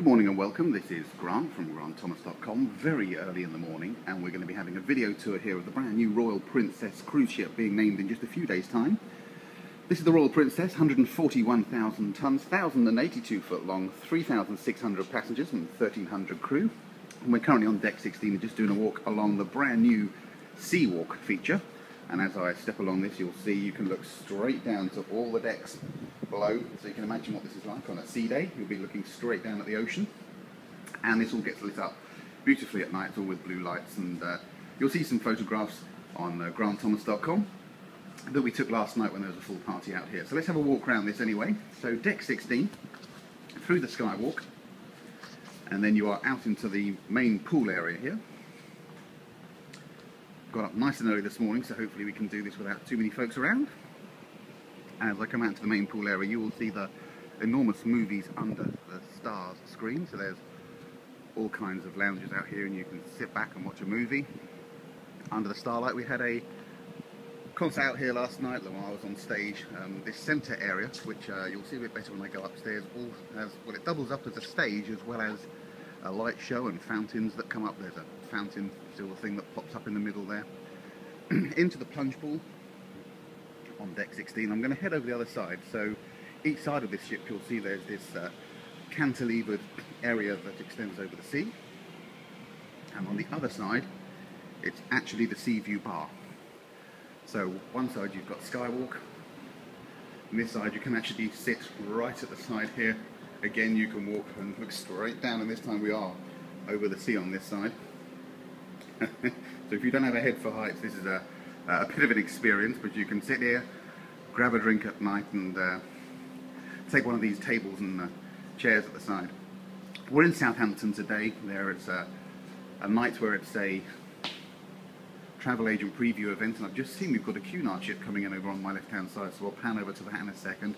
Good morning and welcome. This is Grant from GrantThomas.com, very early in the morning, and we're going to be having a video tour here of the brand new Royal Princess cruise ship being named in just a few days' time. This is the Royal Princess, 141,000 tonnes, 1,082 foot long, 3,600 passengers and 1,300 crew. And we're currently on deck 16 and just doing a walk along the brand new Sea Walk feature. And as I step along this, you'll see you can look straight down to all the decks below, so you can imagine what this is like on a sea day. You'll be looking straight down at the ocean, and this all gets lit up beautifully at night, it's all with blue lights, and you'll see some photographs on GrantThomas.com that we took last night when there was a full party out here. So let's have a walk around this anyway. So deck 16, through the skywalk, and then you are out into the main pool area here. Got up nice and early this morning, so hopefully we can do this without too many folks around. As I come out to the main pool area, you will see the enormous movies under the stars screen. So there's all kinds of lounges out here, and you can sit back and watch a movie under the starlight. We had a concert out here last night while I was on stage. This centre area, which you'll see a bit better when I go upstairs, all has, well, it doubles up as a stage as well as a light show and fountains that come up. There's a fountain silver thing that pops up in the middle there. Into the plunge pool on deck 16. I'm going to head over the other side. So each side of this ship, you'll see there's this cantilevered area that extends over the sea, and on the other side it's actually the sea view bar. So one side you've got skywalk, and this side you can actually sit right at the side here. Again, you can walk and look straight down, and this time we are over the sea on this side. So if you don't have a head for heights, this is a bit of an experience, but you can sit here, grab a drink at night, and take one of these tables and chairs at the side. We're in Southampton today. There is a night where it's a travel agent preview event, and I've just seen we've got a Cunard ship coming in over on my left-hand side, so we'll pan over to that in a second.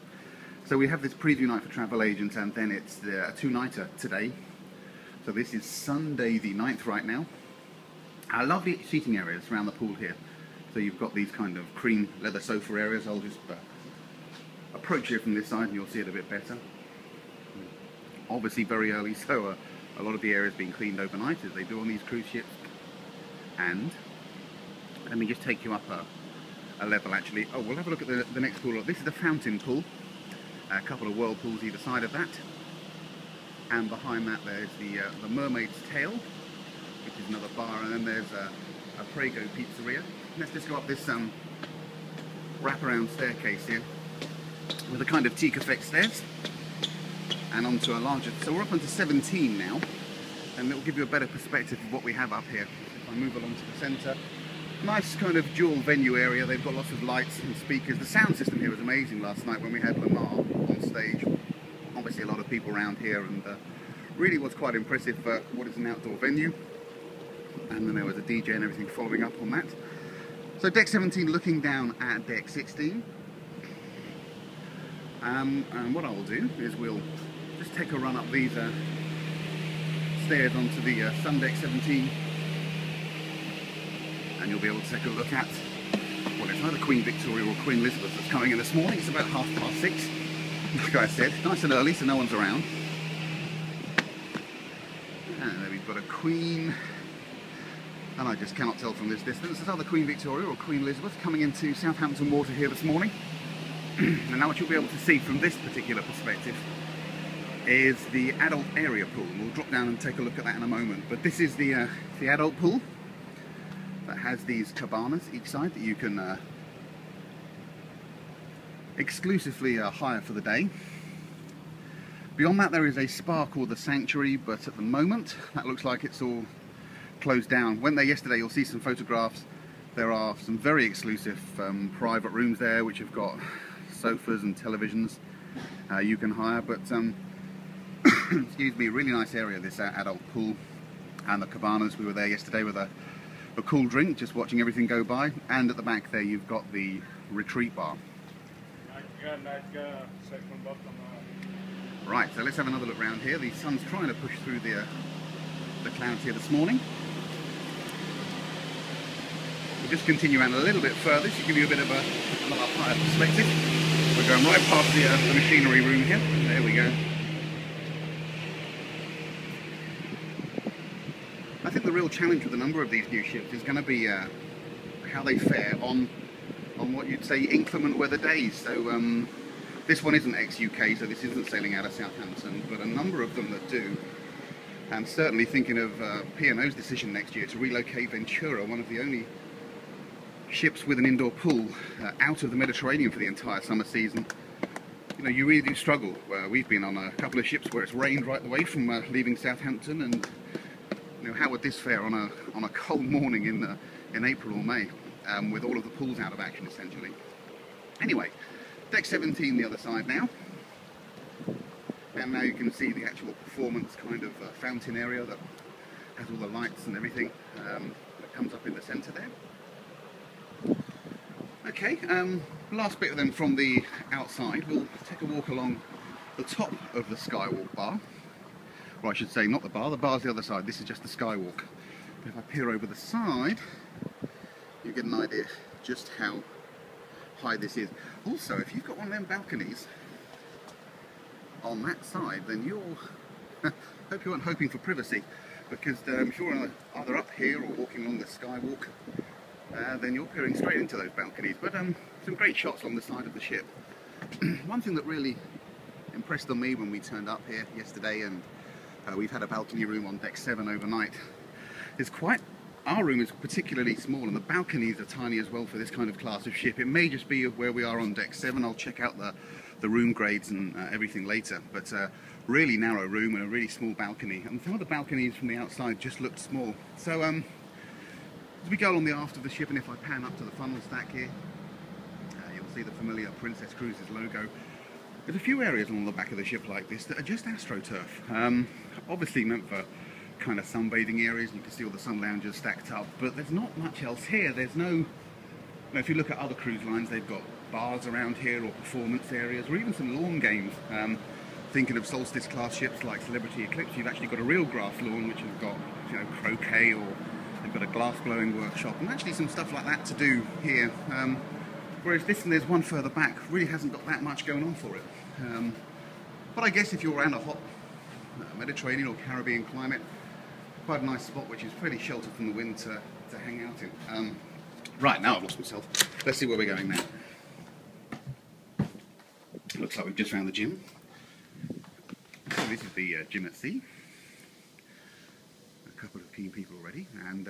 So we have this preview night for travel agents, and then it's a two-nighter today. So this is Sunday the 9th right now. Lovely seating areas around the pool here. So you've got these kind of cream leather sofa areas. I'll just approach here from this side and you'll see it a bit better. Obviously very early, so a lot of the areas being cleaned overnight, as they do on these cruise ships. And let me just take you up a level actually. Oh, we'll have a look at the next pool. This is the fountain pool. A couple of whirlpools either side of that. And behind that there's the Mermaid's Tail, which is another bar, and then there's a Prego pizzeria. Let's just go up this wraparound staircase here with a kind of teak effect stairs and onto a larger, so we're up onto 17 now, and it'll give you a better perspective of what we have up here. If I move along to the centre, nice kind of dual venue area. They've got lots of lights and speakers. The sound system here was amazing last night when we had Lamar on stage. Obviously a lot of people around here, and really was quite impressive for what is an outdoor venue. And then there was a DJ and everything following up on that. So deck 17 looking down at deck 16. And what I'll do is we'll just take a run up these stairs onto the sun deck 17. And you'll be able to take a look at, well, it's either Queen Victoria or Queen Elizabeth that's coming in this morning. It's about 6:30. Like I said, nice and early, so no one's around. And there we've got a Queen, and I just cannot tell from this distance, it's either Queen Victoria or Queen Elizabeth coming into Southampton water here this morning. And now what you'll be able to see from this particular perspective is the adult area pool. We'll drop down and take a look at that in a moment. But this is the adult pool that has these cabanas each side that you can exclusively hire for the day. Beyond that there is a spa called the Sanctuary, but at the moment that looks like it's all closed down. Went there yesterday, you'll see some photographs. There are some very exclusive private rooms there which have got sofas and televisions you can hire, but excuse me, really nice area, this adult pool. And the cabanas, we were there yesterday with a cool drink, just watching everything go by. And at the back there you've got the retreat bar. Right, so let's have another look around here. The sun's trying to push through the clouds here this morning. We'll just continue around a little bit further to give you a bit of a higher perspective. We're going right past the machinery room here. There we go. think the real challenge with a number of these new ships is going to be how they fare on what you'd say inclement weather days. So this one isn't ex-UK, so this isn't sailing out of Southampton, but a number of them that do. And certainly thinking of P&O's decision next year to relocate Ventura, one of the only ships with an indoor pool, out of the Mediterranean for the entire summer season. You know, you really do struggle. We've been on a couple of ships where it's rained right the way from leaving Southampton, and you know, how would this fare on a cold morning in April or May, with all of the pools out of action essentially. Anyway, deck 17 the other side now, and now you can see the actual performance kind of fountain area that has all the lights and everything that comes up in the centre there. Okay, last bit of them from the outside. We'll take a walk along the top of the skywalk bar. Or I should say, not the bar's the other side. This is just the skywalk. But if I peer over the side, you get an idea just how high this is. Also, if you've got one of them balconies on that side, then you're hope you weren't hoping for privacy, because if you're either up here or walking along the skywalk, then you're peering straight into those balconies. But some great shots along the side of the ship. One thing that really impressed on me when we turned up here yesterday, and we've had a balcony room on deck 7 overnight, is our room is particularly small, and the balconies are tiny as well for this kind of class of ship. It may just be where we are on deck 7. I'll check out the room grades and everything later, but really narrow room and a really small balcony, and some of the balconies from the outside just looked small. So as we go along the aft of the ship, and if I pan up to the funnel stack here, you'll see the familiar Princess Cruises logo. There's a few areas along the back of the ship like this that are just AstroTurf. Obviously meant for kind of sunbathing areas, and you can see all the sun loungers stacked up, but there's not much else here. There's no, you know, if you look at other cruise lines, they've got bars around here, or performance areas, or even some lawn games. Thinking of Solstice class ships like Celebrity Eclipse, you've actually got a real grass lawn which has got, you know, croquet, or they've got a glass blowing workshop, and actually some stuff like that to do here. Whereas this one, there's one further back, really hasn't got that much going on for it. But I guess if you're around a hot Mediterranean or Caribbean climate, quite a nice spot which is pretty sheltered from the wind to hang out in. Right, now I've lost myself. Let's see where we're going now. Looks like we've just found the gym. So this is the gym at sea. A couple of keen people already, and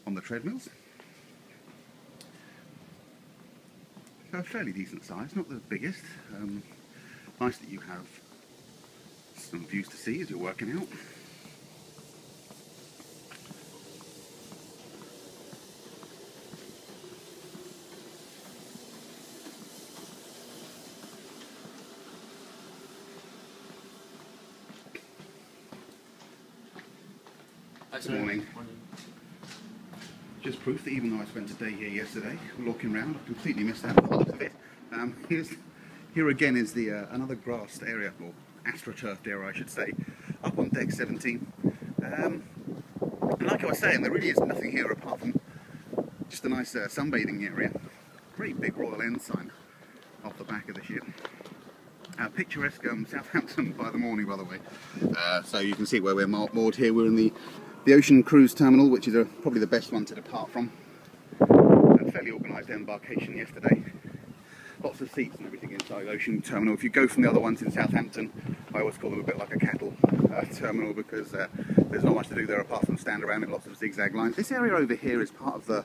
on the treadmills. So fairly decent size, not the biggest. Nice that you have some views to see as you're working out. Good morning. Just proof that even though I spent a day here yesterday walking around, I completely missed out part of it. Here again is the another grassed area, or AstroTurfed area I should say, up on deck 17. And like I was saying, there really is nothing here apart from just a nice sunbathing area. Great big Royal Ensign off the back of the ship. Picturesque Southampton by the morning, by the way. So you can see where we're moored here. We're in the Ocean Cruise Terminal, which is probably the best one to depart from. A fairly organised embarkation yesterday. Lots of seats and everything inside Ocean Terminal. If you go from the other ones in Southampton, I always call them a bit like a cattle terminal, because there's not much to do there apart from stand around in lots of zigzag lines. This area over here is part of the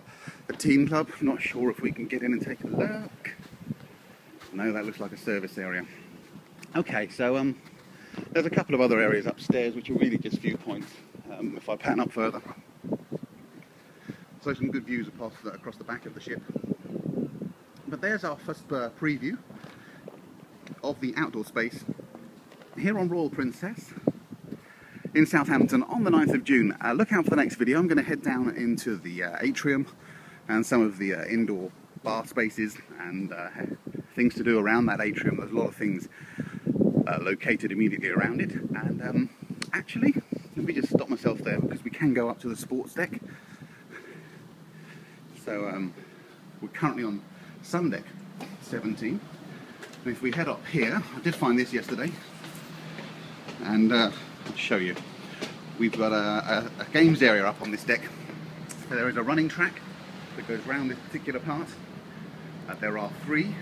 team club. I'm not sure if we can get in and take a look. No, that looks like a service area. Okay, so there's a couple of other areas upstairs which are really just viewpoints. If I pan up further, so some good views across the back of the ship. But there's our first preview of the outdoor space here on Royal Princess in Southampton on the 9th of June. Look out for the next video. I'm going to head down into the atrium and some of the indoor bar spaces and things to do around that atrium. There's a lot of things located immediately around it, and actually let me just stop myself there because we can go up to the sports deck. So we're currently on sun deck 17, and if we head up here, I did find this yesterday, and I'll show you. we've got a games area up on this deck. So there is a running track that goes around this particular part. There are 3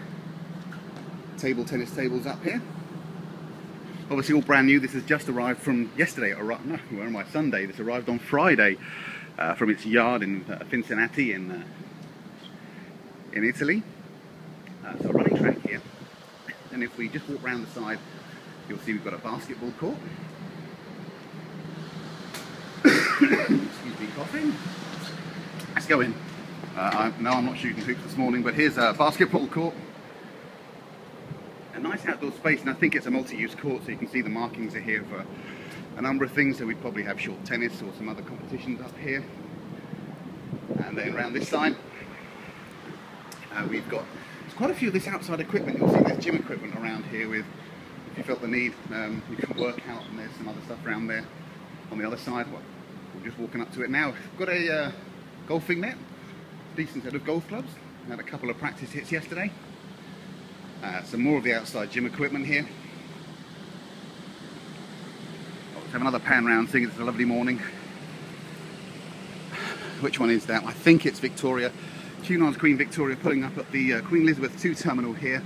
table tennis tables up here. Obviously all brand new. This has just arrived from yesterday. No, where am I? Sunday. This arrived on Friday from its yard in Cincinnati in Italy. So a running track here. And if we just walk around the side, you'll see we've got a basketball court. Excuse me, coughing. Let's go in. No, I'm not shooting hoops this morning, but here's a basketball court. A nice outdoor space, and I think it's a multi-use court, so you can see the markings are here for a number of things. So we'd probably have short tennis or some other competitions up here. And then around this side, we've got quite a few of this outside equipment. You'll see there's gym equipment around here with, if you felt the need, you can work out, and there's some other stuff around there. On the other side, well, we're just walking up to it now. We've got a golfing net, decent set of golf clubs. Had a couple of practice hits yesterday. Some more of the outside gym equipment here. Let's have another pan round, seeing it's a lovely morning. Which one is that? I think it's Victoria. Cunard's Queen Victoria pulling up at the Queen Elizabeth II terminal here,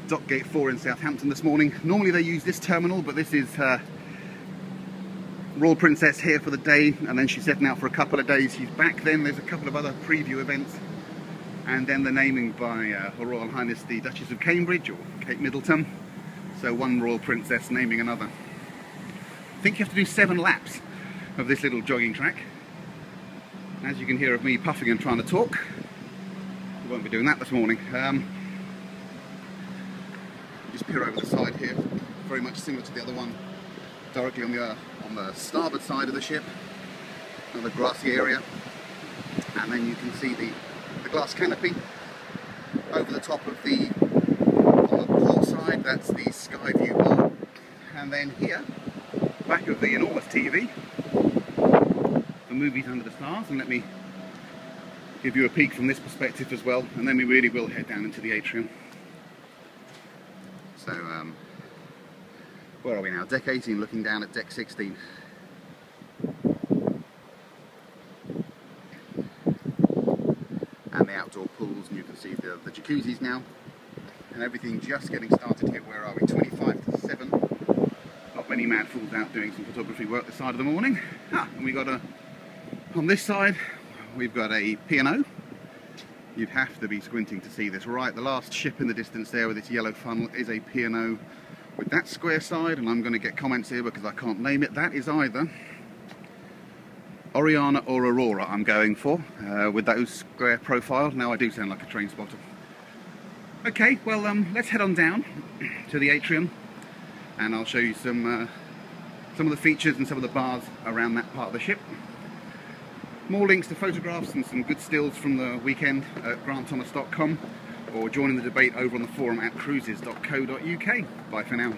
Dockgate 4 in Southampton this morning. Normally they use this terminal, but this is Royal Princess here for the day, and then she's setting out for a couple of days. She's back then. There's a couple of other preview events, and then the naming by Her Royal Highness the Duchess of Cambridge, or Kate Middleton. So one Royal Princess naming another. I think you have to do 7 laps of this little jogging track. As you can hear of me puffing and trying to talk, we won't be doing that this morning. Just peer over the side here, very much similar to the other one, directly on the starboard side of the ship, another grassy area, and then you can see the glass canopy over the top of on the port side. That's the sky view bar, and then here, back of the enormous TV, the movies under the stars. And let me give you a peek from this perspective as well, and then we really will head down into the atrium. So where are we now? Deck 18, looking down at deck 16. And the outdoor pools, and you can see the jacuzzis now. And everything just getting started here. Where are we? 25 to 7. Not many mad fools out doing some photography work this side of the morning. And we got on this side, we've got a P&O. You'd have to be squinting to see this. Right, the last ship in the distance there with its yellow funnel is a P&O with that square side, and I'm going to get comments here because I can't name it. That is either Oriana or Aurora I'm going for, with those square profiles. Now I do sound like a train spotter. Okay, well let's head on down to the atrium, and I'll show you some of the features and some of the bars around that part of the ship. More links to photographs and some good stills from the weekend at grantthomas.com, or joining the debate over on the forum at cruises.co.uk. Bye for now.